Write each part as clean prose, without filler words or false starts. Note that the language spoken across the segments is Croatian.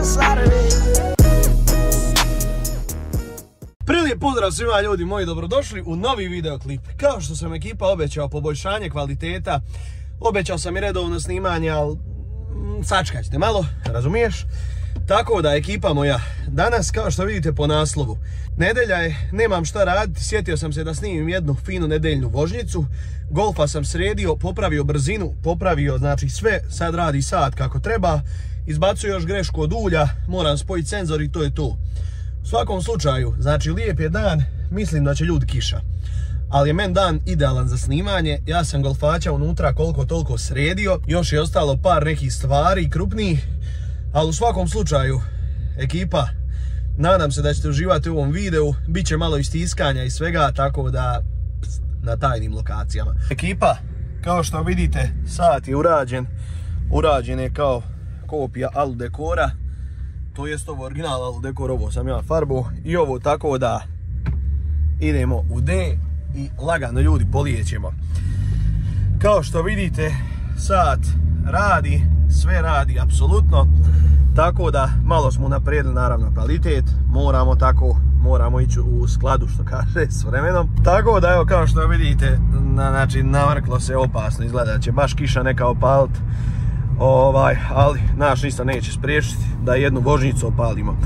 outside of it. Prelijep pozdrav svima ljudi moji, dobrodošli u novi videoklip. Kao što sam ekipa obećao poboljšanje kvaliteta, obećao sam i redovno snimanje, ali sačkat ćete malo, razumiješ? Tako da ekipa moja, danas kao što vidite po naslovu, nedelja je, nemam šta raditi, sjetio sam se da snimim jednu finu nedeljnu vožnjicu, Golfa sam sredio, popravio brzinu, popravio znači sve, sad radi sat kako treba, izbacuo još grešku od ulja, moram spojiti senzor i to je to. U svakom slučaju, znači lijep je dan, mislim da će ljudi kiša. Ali je men dan idealan za snimanje, ja sam golfača unutra koliko toliko sredio, još je ostalo par nekih stvari krupnijih, ali u svakom slučaju, ekipa, nadam se da ćete uživati u ovom videu, bit će malo istiskanja i svega, tako da na tajnim lokacijama. Ekipa, kao što vidite, sat je urađen je kao kopija Alu dekora, to jest ovo original Alu dekor, ovo sam ja farbo i ovo, tako da idemo u D i lagano ljudi polijećemo. Kao što vidite, sat radi, sve radi apsolutno, tako da malo smo naprijedili naravno kvalitet, moramo ići u skladu što kaže s vremenom. Tako da evo kao što vidite, znači navrklo se opasno, izgleda da će baš kiša neka opalit, ali naš ništa neće spriječiti da jednu vožnjicu opalimo.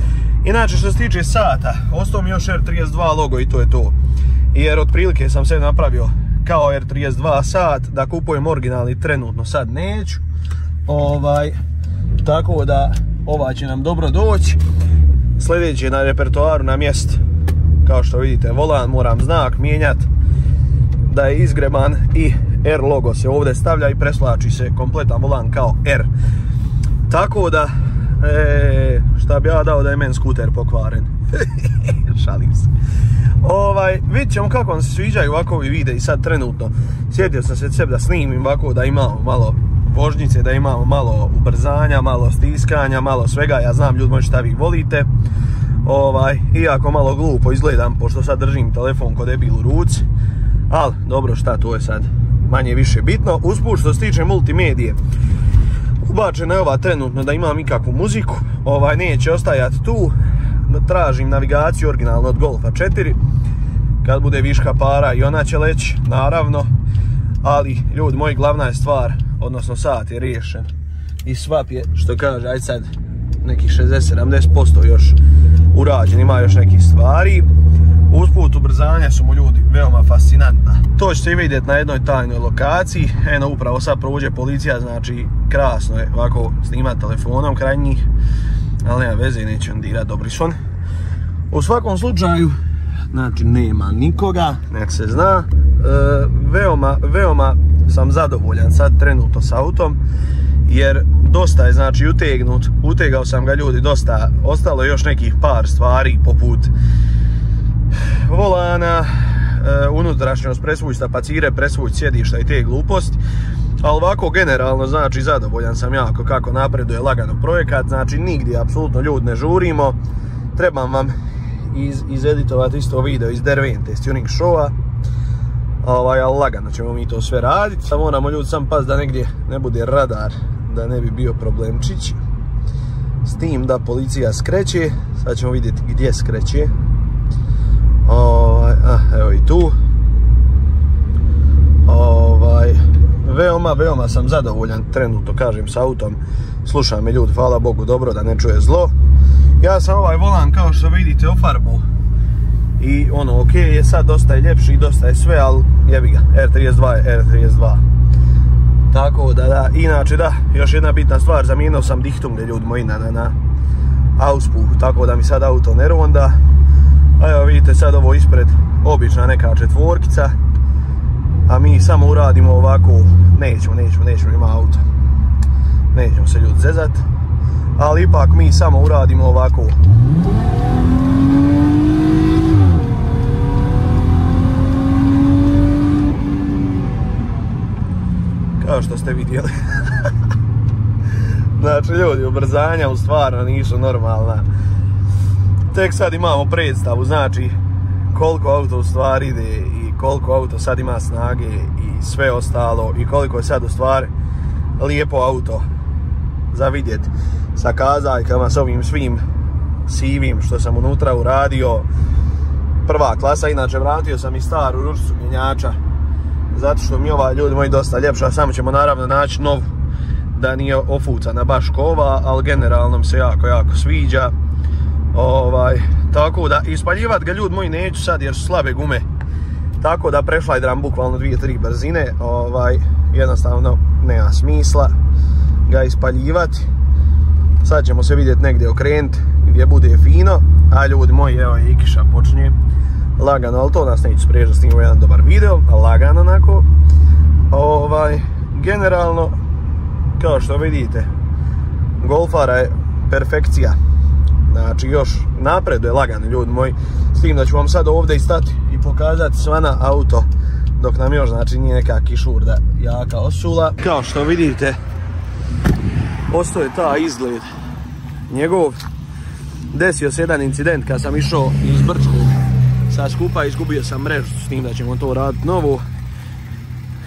Inače što se tiče sata, ostao mi još R32 logo i to je to. Jer otprilike sam sve napravio kao R32 sat, da kupujem originalni trenutno sad neću. Tako da ova će nam dobro doći. Sljedeći je na repertoaru na mjestu, kao što vidite, volan, moram znak mijenjati da je izgreban i R logo se ovdje stavlja i preslači se kompletan volan kao R. Tako da, šta bi ja dao da je men skuter pokvaren. Šalim se. Vidit ćemo kako vam se sviđaju ovakvi videi sad trenutno. Sjetio sam se sebe da snimim ovako, da imamo malo vožnjice, da imamo malo ubrzanja, malo stiskanja, malo svega. Ja znam ljudi moji šta vi volite. Iako malo glupo izgledam, pošto sad držim telefon ko debil u ruci. Ali dobro, šta, to je sad manje više bitno. Usput što se tiče multimedije, ubačena je ova trenutno da imam ikakvu muziku. Neće ostajati tu. Tražim navigaciju originalno od Golfa 4. Kad bude viška para i ona će leći, naravno. Ali ljudi moji, glavna je stvar, odnosno sat je riješen i swap je, što kaže, ajde sad nekih 60-70% još urađen, ima još nekih stvari. Usput ubrzanja su mu ljudi veoma fascinantna. To ćete vidjeti na jednoj tajnoj lokaciji. Eno upravo sad prođe policija, znači krasno je ovako snimati telefonom kraj njih. Ali nema veze, neće on dirati, dobri su on. U svakom slučaju, znači nema nikoga, nek se zna. Veoma sam zadovoljan sad trenutno s autom, jer dosta je znači utegnut, utegao sam ga ljudi dosta, ostalo je još nekih par stvari poput volana, unutrašnjost, presvuć tapacire, presvuć sjedišta i te gluposti. Ali ovako generalno znači zadovoljan sam jako kako napreduje lagano projekat, znači nigdje apsolutno ljudi ne žurimo. Trebam vam izeditovati isto video iz Dervente, iz tuning showa, ali lagano ćemo mi to sve raditi. Samo moramo ljudi sam pas da negdje ne bude radar, da ne bi bio problemčić. S tim da policija skreće, sad ćemo vidjeti gdje skreće. Evo i tu. Veoma sam zadovoljan trenutno, kažem, s autom. Slušam me ljudi, hvala Bogu, dobro da ne čuje zlo. Ja sam ovaj volan, kao što vidite, ofarbu i ok je sad, dosta je ljepši, dosta je sve, ali jebi ga, R32 je R32. Tako da, inače da, još jedna bitna stvar, zamijenio sam dihtunge ljudi moji na auspuhu, tako da mi sad auto ne ronda. A evo vidite sad ovo ispred, obična neka četvorkica, a mi samo uradimo ovako, nećemo ima auto, nećemo se ljudi zezat, ali ipak mi samo uradimo ovako. Kao što ste vidjeli. Znači ljudi, ubrzanja u stvarno nisu normalna. Tek sad imamo predstavu, znači koliko auto u stvari ide i koliko auto sad ima snage i sve ostalo i koliko je sad u stvari lijepo auto. za vidjeti sa kazaljkama, s ovim svim sivim što sam unutra uradio. Prva klasa, inače vratio sam i staru ručicu mjenjača, zato što mi ova, ljudi moji, dosta ljepša. Samo ćemo naravno naći novu, da nije ofucana baš ko ova, ali generalno mi se jako sviđa. Tako da ispaljivat ga, ljudi moji, neću sad jer su slabe gume. Tako da prešlajdram bukvalno 2-3 brzine, jednostavno nema smisla ga ispaljivati. Sad ćemo se vidjeti negdje okrenuti gdje bude fino, a ljudi moji, evo i kiša počinje lagano, ali to nas neće spriječiti da snimamo jedan dobar video, lagano onako. Generalno, kao što vidite, Golfara je perfekcija. Znači još napreduje lagano, ljudi moji, s tim da ću vam sad ovdje i stati i pokazati svana auto dok nam još, znači, nije neka kišurda jaka osula. Kao što vidite, ostao je ta izgled njegov. Desio se jedan incident kad sam išao iz Brčkog sa skupa, izgubio sam mrežu, s tim da ćemo to raditi novo.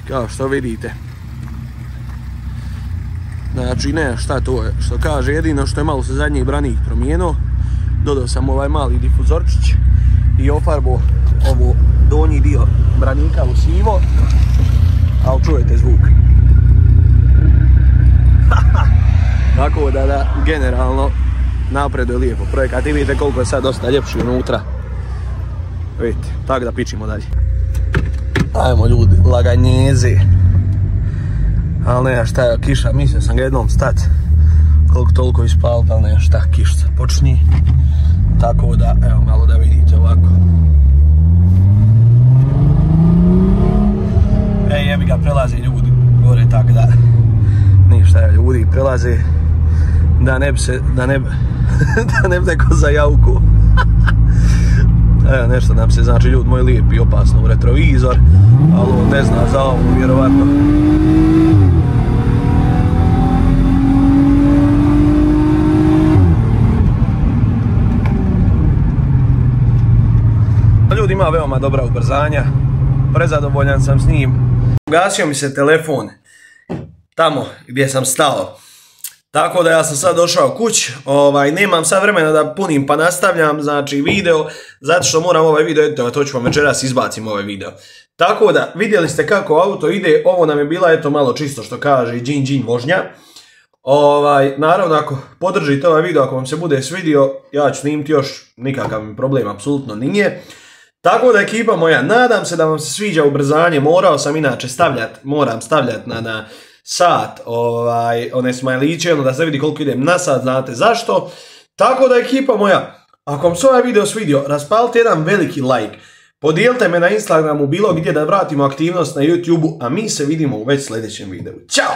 Kao što vidite, znači ne šta to je što kaže, jedino što je malo se zadnji branik promijenio, dodao sam ovaj mali difuzorčić i ofarbo ovo donji dio branika u sivo, ali čujete zvuk. Tako da generalno napreduje lijepo projekat i vidite koliko je sad dosta ljepši unutra. Vidite, tako da pičimo dalje. Ajmo ljudi, laganjezi. Ali nema šta je kiša, mislio sam ga jednom stat koliko toliko ispalit, ali nema šta, kišca počni. Tako da, evo malo da vidite ovako. Jebi ga, prelaze ljudi gore, tako da ništa, evo ljudi prelaze da ne bi se, da ne bi neko zajauku. Evo nešto nam se, znači, ljudi moji, lijepi opasno u retrovizor, ali on ne zna za ovo vjerovatno. Ljudi, ima veoma dobra ubrzanja, prezadovoljan sam s njim. Ugasio mi se telefon tamo gdje sam stao, tako da ja sam sad došao kuć, nemam sad vremena da punim pa nastavljam, znači, video, zato što moram ovaj video editovat, to ću vam večeras izbacim ovaj video. Tako da, vidjeli ste kako auto ide, ovo nam je bila, eto, malo čisto što kaže džin vožnja. Naravno, ako podržite ovaj video, ako vam se bude svidio, ja ću snimiti još, nikakav mi problem apsolutno nije. Tako da, ekipa moja, nadam se da vam se sviđa ubrzanje, morao sam inače moram stavljati na sat, one smajliće, ono da se vidi koliko idem na sat, znate zašto. Tako da, ekipa moja, ako vam se ovaj video svidio, raspalite jedan veliki like, podijelite me na Instagramu, bilo gdje, da vratimo aktivnost na YouTubeu, a mi se vidimo u već sljedećem videu. Ćao!